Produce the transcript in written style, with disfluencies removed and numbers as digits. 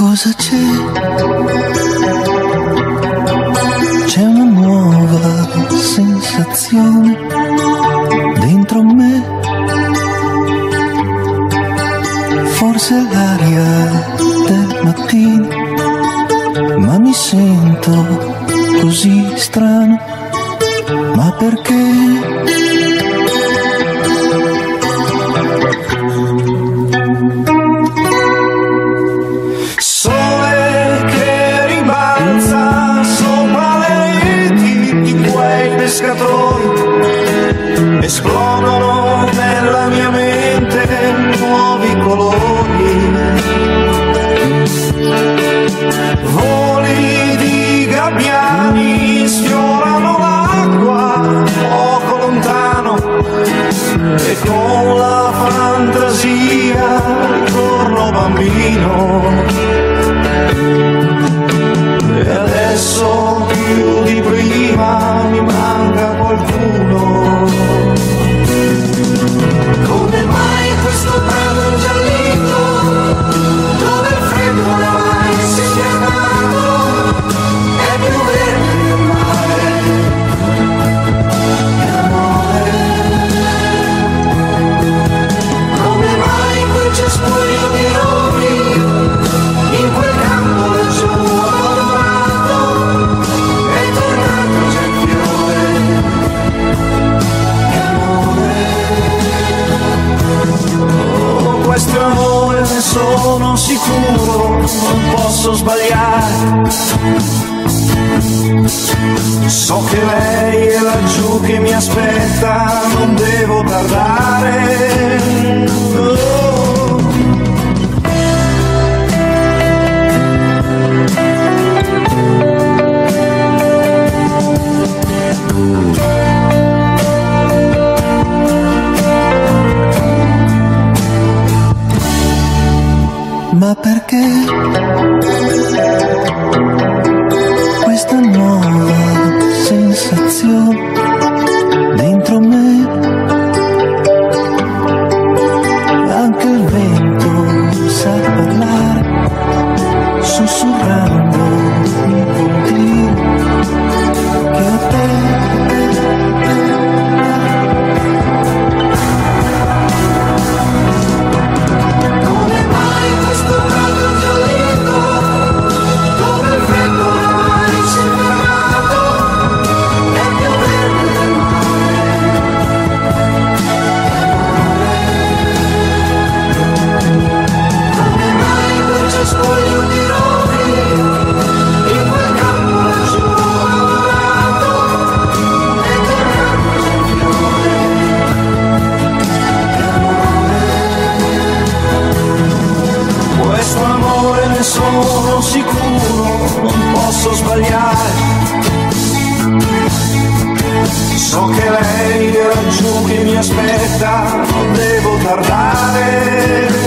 Cosa c'è? C'è una nuova sensazione dentro me, forse è l'aria del mattino, ma mi sento così strano, ma perché? Esplodono nella mia mente nuovi colori, voli di gabbiani sfiorano l'acqua poco lontano e con la fantasia torno bambino. E adesso più di prima mi manca qualcuno. Come mai questo prato giallito, dove il freddo oramai si è fermato, è più verde del mare, che amore. Come mai quel cespuglio di rovi, in quel campo laggiù abbandonato, è tornato già il fiore, che amore. Oh, questo è amore, ne sono sicuro, non posso sbagliare. So che lei è laggiù che mi aspetta, non devo tardare. Oh. Ma perché questa nuova sensazione dentro me? Anche il vento sa parlare, sussurrando mi vuol dire che a te sono sicuro, non posso sbagliare. So che lei è laggiù che mi aspetta, non devo tardare.